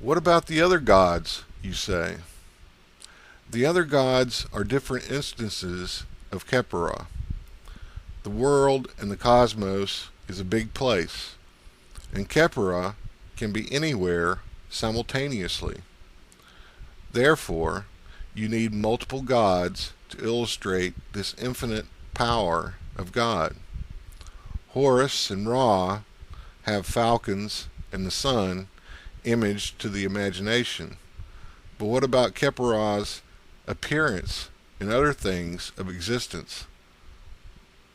What about the other gods, you say? The other gods are different instances of Khepera. The world and the cosmos is a big place, and Khepera can be anywhere simultaneously. Therefore, you need multiple gods to illustrate this infinite power of God. Horus and Ra have falcons and the sun imaged to the imagination. But what about Khepera's appearance and other things of existence?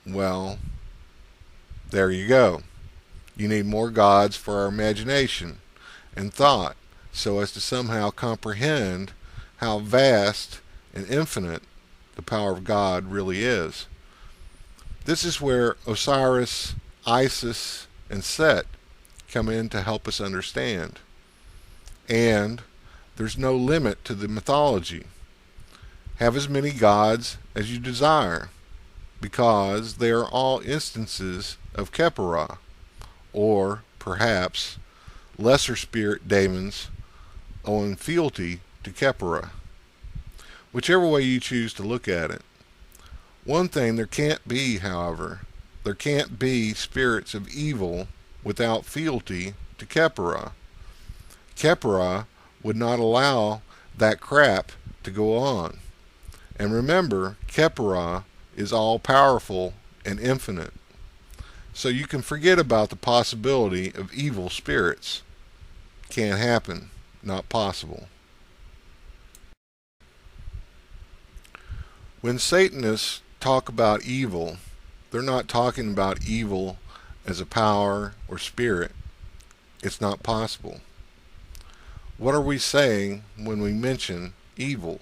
Well, there you go. You need more gods for our imagination and thought so as to somehow comprehend how vast and infinite the power of God really is. This is where Osiris, Isis, and Set come in to help us understand. And there's no limit to the mythology. Have as many gods as you desire, because they are all instances of Khepera, or perhaps lesser spirit daemons owing fealty to Khepera. Whichever way you choose to look at it. One thing there can't be, however, there can't be spirits of evil without fealty to Khepera. Khepera would not allow that crap to go on. And remember, Khepera is all-powerful and infinite. So you can forget about the possibility of evil spirits. Can't happen. Not possible. When Satanists talk about evil, they're not talking about evil as a power or spirit. It's not possible. What are we saying when we mention evil?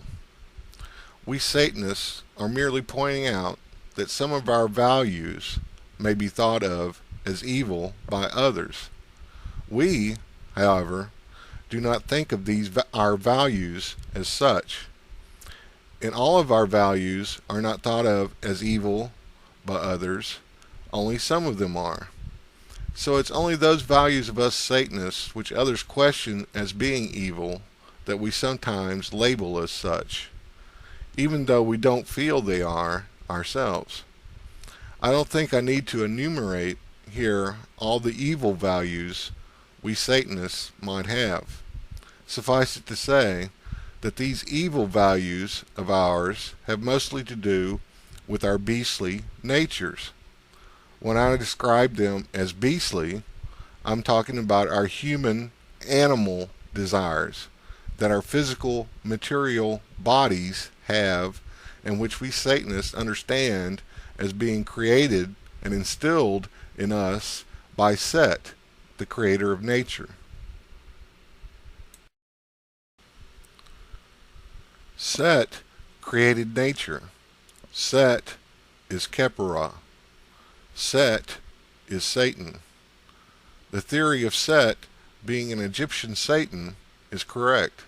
We Satanists are merely pointing out that some of our values may be thought of as evil by others. We, however, do not think of our values as such. And all of our values are not thought of as evil by others. Only some of them are. So it's only those values of us Satanists which others question as being evil that we sometimes label as such, even though we don't feel they are ourselves. I don't think I need to enumerate here all the evil values we Satanists might have. Suffice it to say that these evil values of ours have mostly to do with our beastly natures. When I describe them as beastly, I'm talking about our human animal desires that our physical material bodies have, and which we Satanists understand as being created and instilled in us by Set, the creator of nature. Set created nature. Set is Khepera. Set is Satan. The theory of Set being an Egyptian Satan is correct.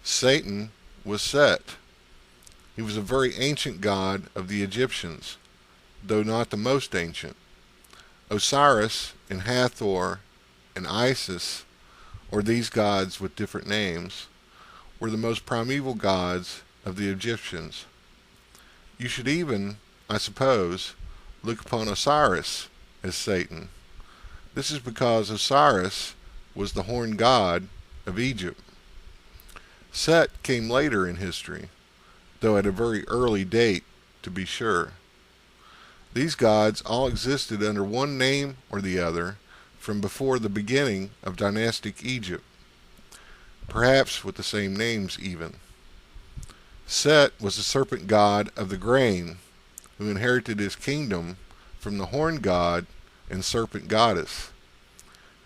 Satan was Set. He was a very ancient god of the Egyptians, though not the most ancient. Osiris and Hathor and Isis, or these gods with different names, were the most primeval gods of the Egyptians. You should even, I suppose, look upon Osiris as Satan. This is because Osiris was the horned god of Egypt. Set came later in history, though at a very early date, to be sure. These gods all existed under one name or the other from before the beginning of dynastic Egypt, perhaps with the same names even. Set was the serpent god of the grain, who inherited his kingdom from the horn god and serpent goddess.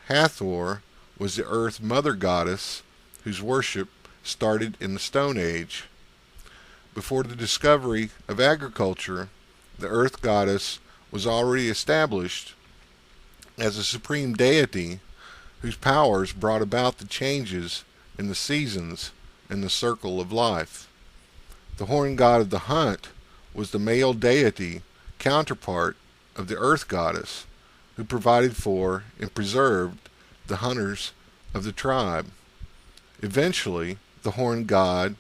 Hathor was the earth mother goddess, whose worship started in the Stone Age. Before the discovery of agriculture, the earth goddess was already established as a supreme deity whose powers brought about the changes in the seasons and the circle of life. The horn god of the hunt was the male deity counterpart of the earth goddess, who provided for and preserved the hunters of the tribe. Eventually, the horned god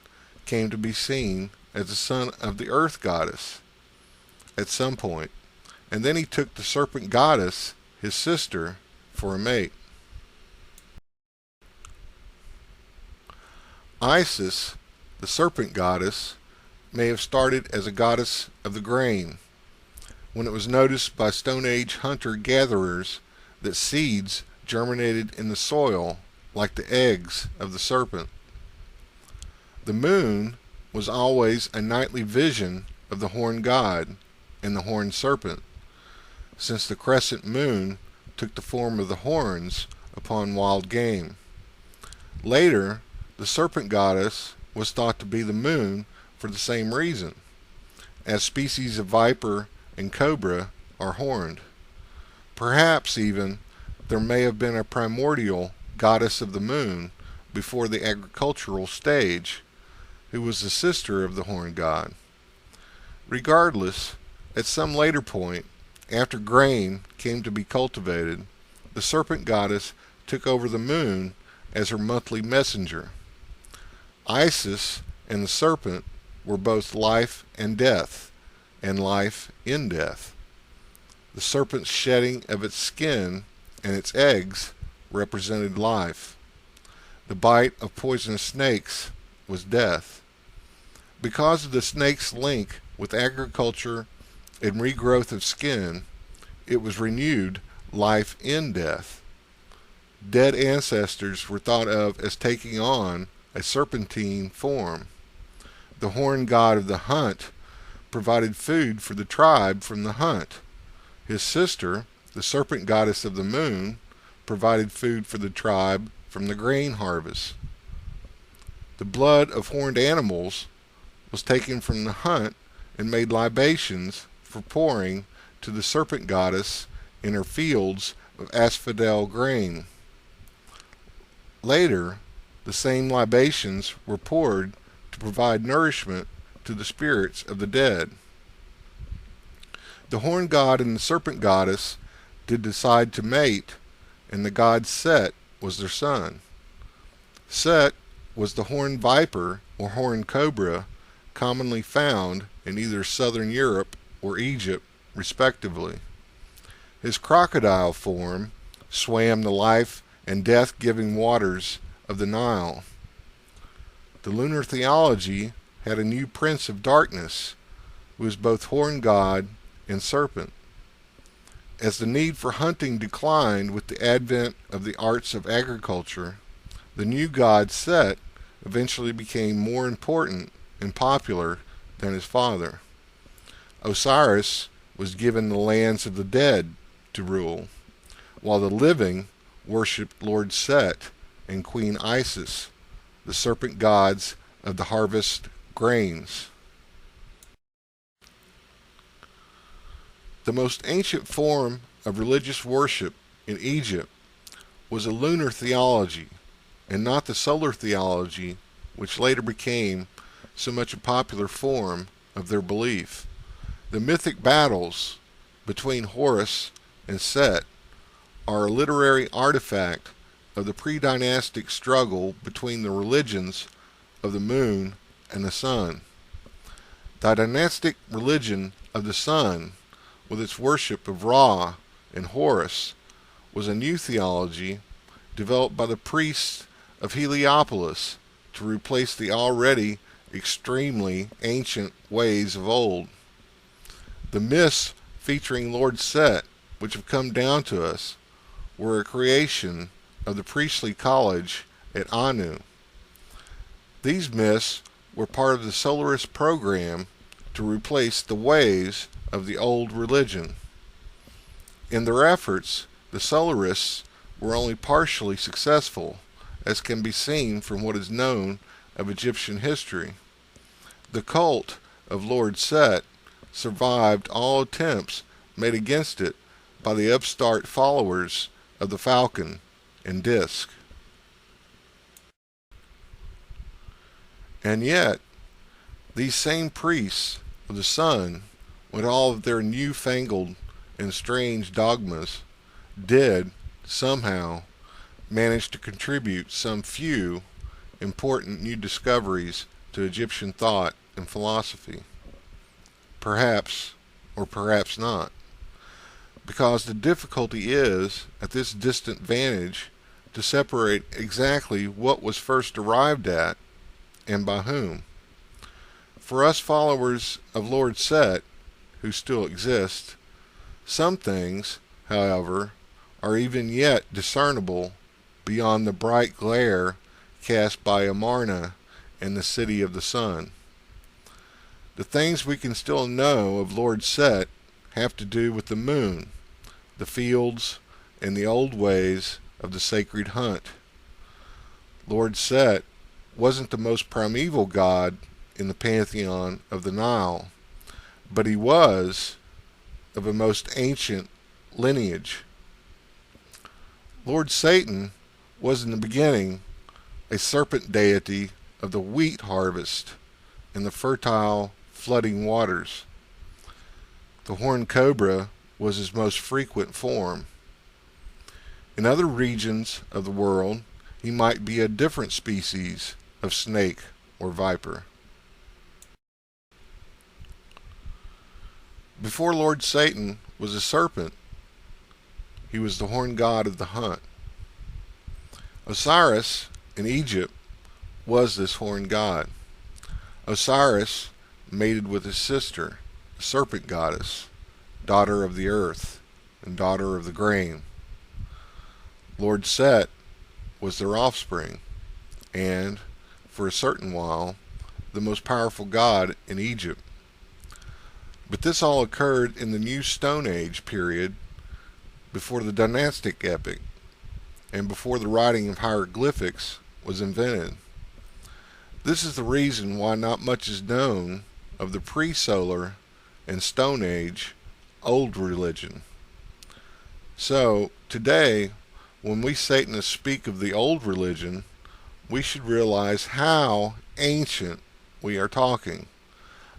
came to be seen as the son of the earth goddess at some point, and then he took the serpent goddess, his sister, for a mate. Isis, the serpent goddess, may have started as a goddess of the grain, when it was noticed by Stone Age hunter-gatherers that seeds germinated in the soil like the eggs of the serpent. The moon was always a nightly vision of the horned god and the horned serpent, since the crescent moon took the form of the horns upon wild game. Later, the serpent goddess was thought to be the moon for the same reason, as species of viper and cobra are horned. Perhaps even there may have been a primordial goddess of the moon before the agricultural stage, who was the sister of the horned god. Regardless, at some later point, after grain came to be cultivated, the serpent goddess took over the moon as her monthly messenger. Isis and the serpent were both life and death, and life in death. The serpent's shedding of its skin and its eggs represented life. The bite of poisonous snakes was death. Because of the snake's link with agriculture and regrowth of skin, it was renewed life in death. Dead ancestors were thought of as taking on a serpentine form. The horned god of the hunt provided food for the tribe from the hunt. His sister, the serpent goddess of the moon, provided food for the tribe from the grain harvest. The blood of horned animals was taken from the hunt and made libations for pouring to the serpent goddess in her fields of asphodel grain. Later, the same libations were poured to provide nourishment to the spirits of the dead. The horned god and the serpent goddess did decide to mate, and the god Set was their son. Set was the horned viper or horned cobra commonly found in either southern Europe or Egypt, respectively. His crocodile form swam the life and death-giving waters of the Nile. The lunar theology had a new prince of darkness, who was both horned god and serpent. As the need for hunting declined with the advent of the arts of agriculture, the new god Set eventually became more important and popular than his father. Osiris was given the lands of the dead to rule, while the living worshipped Lord Set and Queen Isis, the serpent gods of the harvest grains. The most ancient form of religious worship in Egypt was a lunar theology, and not the solar theology which later became so much a popular form of their belief. The mythic battles between Horus and Set are a literary artifact of the pre-dynastic struggle between the religions of the moon and the sun. The dynastic religion of the sun, with its worship of Ra and Horus, was a new theology developed by the priests of Heliopolis to replace the already extremely ancient ways of old. The myths featuring Lord Set, which have come down to us, were a creation of the priestly college at Anu. These myths were part of the Solarist program to replace the ways of the old religion. In their efforts, the Solarists were only partially successful, as can be seen from what is known of Egyptian history. The cult of Lord Set survived all attempts made against it by the upstart followers of the falcon and disk. And yet, these same priests of the sun, with all of their newfangled and strange dogmas, did, somehow, manage to contribute some few, important new discoveries to Egyptian thought and philosophy. Perhaps, or perhaps not. Because the difficulty is, at this distant vantage, to separate exactly what was first arrived at and by whom. For us followers of Lord Set, who still exist, some things, however, are even yet discernible beyond the bright glare cast by Amarna and the city of the sun. The things we can still know of Lord Set have to do with the moon, the fields, and the old ways of the sacred hunt. Lord Set wasn't the most primeval god in the pantheon of the Nile, but he was of a most ancient lineage. Lord Satan was in the beginning a serpent deity of the wheat harvest and the fertile flooding waters. The horned cobra was his most frequent form. In other regions of the world, he might be a different species of snake or viper. Before Lord Satan was a serpent, he was the horned god of the hunt. Osiris in Egypt was this horned god. Osiris mated with his sister, the Serpent Goddess, daughter of the earth and daughter of the grain. Lord Set was their offspring, and, for a certain while, the most powerful god in Egypt. But this all occurred in the New Stone Age period, before the dynastic epoch, and before the writing of hieroglyphics was invented. This is the reason why not much is known of the pre-solar and Stone Age old religion. So, today, when we Satanists speak of the old religion, we should realize how ancient we are talking.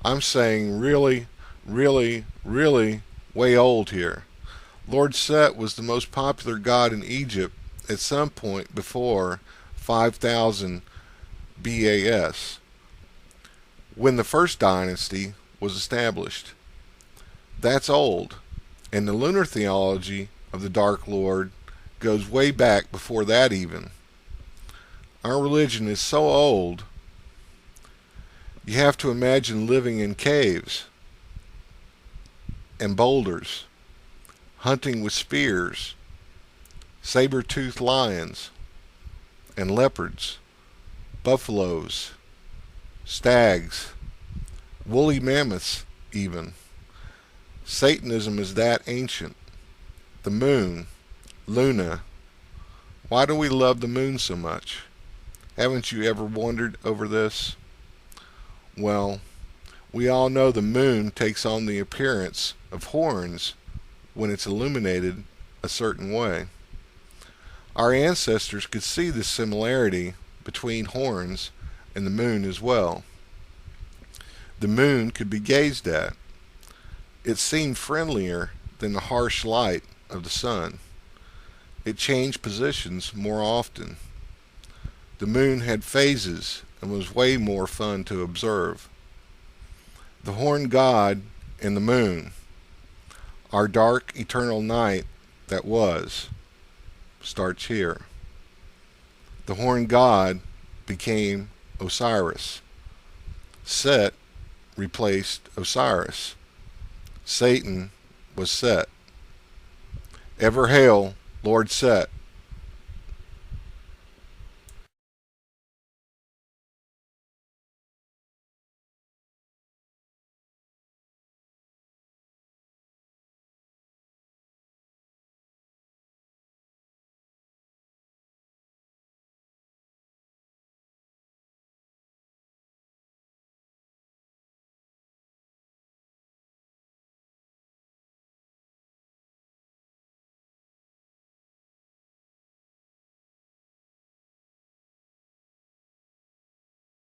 I'm saying really, really, really way old here. Lord Set was the most popular god in Egypt at some point before 5000 BAS, when the first dynasty was established. That's old, and the lunar theology of the Dark Lord goes way back before that even. Our religion is so old, you have to imagine living in caves and boulders, hunting with spears, saber-toothed lions, and leopards, buffaloes, stags, woolly mammoths even. Satanism is that ancient. The moon, Luna. Why do we love the moon so much? Haven't you ever wondered over this? Well, we all know the moon takes on the appearance of horns when it's illuminated a certain way. Our ancestors could see the similarity between horns and the moon as well. The moon could be gazed at. It seemed friendlier than the harsh light of the sun. It changed positions more often. The moon had phases and was way more fun to observe. The horned god and the moon, our dark eternal night that was, starts here. The horned god became Osiris. Set replaced Osiris. Satan was Set. Ever hail Lord Set.